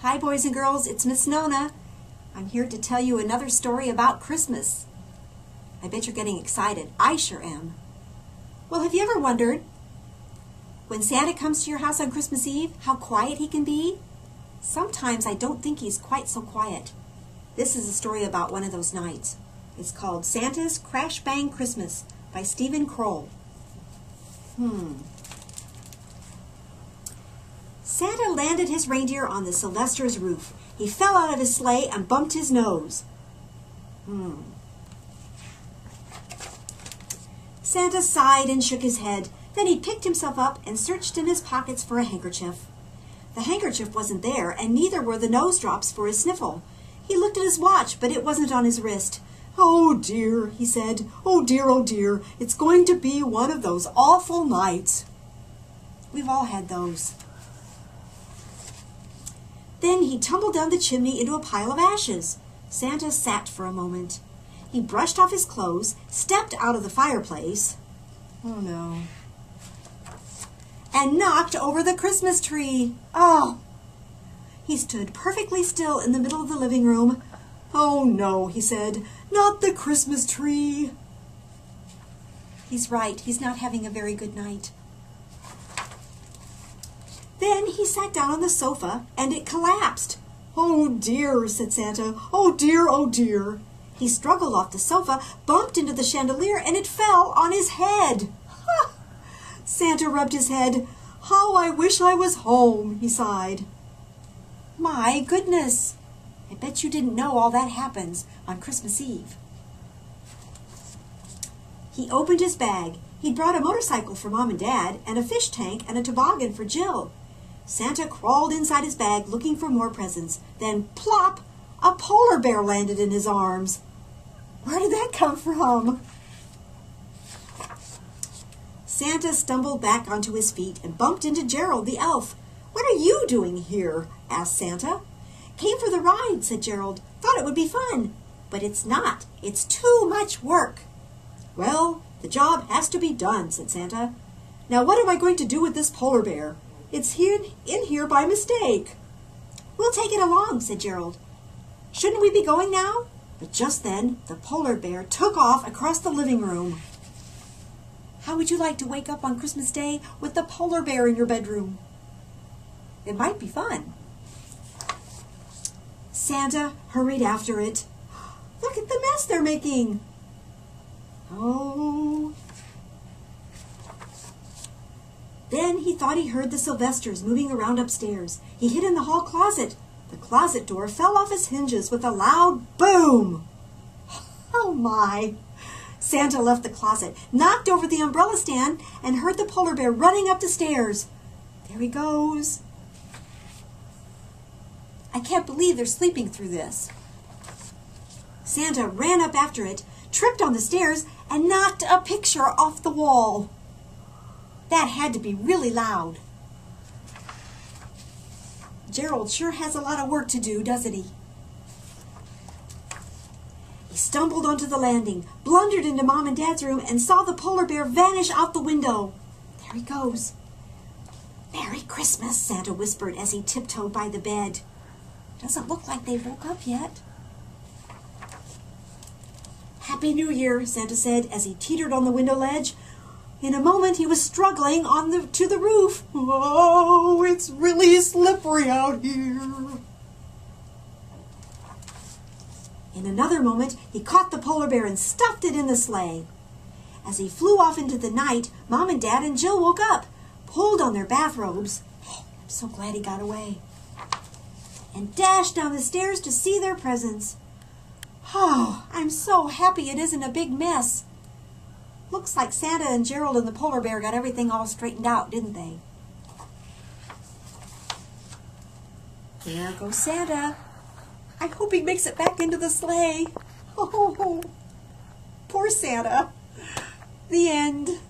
Hi boys and girls, it's Miss Nona. I'm here to tell you another story about Christmas. I bet you're getting excited. I sure am. Well, have you ever wondered, when Santa comes to your house on Christmas Eve, how quiet he can be? Sometimes I don't think he's quite so quiet. This is a story about one of those nights. It's called Santa's Crash Bang Christmas by Stephen Kroll. Santa landed his reindeer on the Sylvester's roof. He fell out of his sleigh and bumped his nose. Santa sighed and shook his head. Then he picked himself up and searched in his pockets for a handkerchief. The handkerchief wasn't there, and neither were the nose drops for his sniffle. He looked at his watch, but it wasn't on his wrist. "Oh dear," he said. Oh dear, it's going to be one of those awful nights." We've all had those. Then he tumbled down the chimney into a pile of ashes. Santa sat for a moment. He brushed off his clothes, stepped out of the fireplace, oh no, and knocked over the Christmas tree. Oh! He stood perfectly still in the middle of the living room. "Oh no," he said, "not the Christmas tree." He's right, he's not having a very good night. Then he sat down on the sofa, and it collapsed. "Oh dear," said Santa. "Oh dear, oh dear." He struggled off the sofa, bumped into the chandelier, and it fell on his head. Ha! Santa rubbed his head. "How I wish I was home," he sighed. My goodness! I bet you didn't know all that happens on Christmas Eve. He opened his bag. He'd brought a motorcycle for Mom and Dad, and a fish tank and a toboggan for Jill. Santa crawled inside his bag looking for more presents. Then, plop! A polar bear landed in his arms. Where did that come from? Santa stumbled back onto his feet and bumped into Gerald the elf. "What are you doing here?" asked Santa. "Came for the ride," said Gerald. "Thought it would be fun." "But it's not. It's too much work." "Well, the job has to be done," said Santa. "Now what am I going to do with this polar bear? It's in here by mistake." "We'll take it along," said Gerald. "Shouldn't we be going now?" But just then the polar bear took off across the living room. How would you like to wake up on Christmas Day with the polar bear in your bedroom? It might be fun. Santa hurried after it. Look at the mess they're making. Oh. Then he thought he heard the Sylvesters moving around upstairs. He hid in the hall closet. The closet door fell off its hinges with a loud boom. Oh my! Santa left the closet, knocked over the umbrella stand, and heard the polar bear running up the stairs. There he goes. I can't believe they're sleeping through this. Santa ran up after it, tripped on the stairs, and knocked a picture off the wall. That had to be really loud. Gerald sure has a lot of work to do, doesn't he? He stumbled onto the landing, blundered into Mom and Dad's room, and saw the polar bear vanish out the window. There he goes. "Merry Christmas," Santa whispered as he tiptoed by the bed. Doesn't look like they woke up yet. "Happy New Year," Santa said as he teetered on the window ledge. In a moment he was struggling to the roof. "Oh, it's really slippery out here." In another moment he caught the polar bear and stuffed it in the sleigh. As he flew off into the night, Mom and Dad and Jill woke up, pulled on their bathrobes. Oh, I'm so glad he got away. And dashed down the stairs to see their presents. Oh, I'm so happy it isn't a big mess. Looks like Santa and Gerald and the polar bear got everything all straightened out, didn't they? There goes Santa. I hope he makes it back into the sleigh. Oh, poor Santa. The end.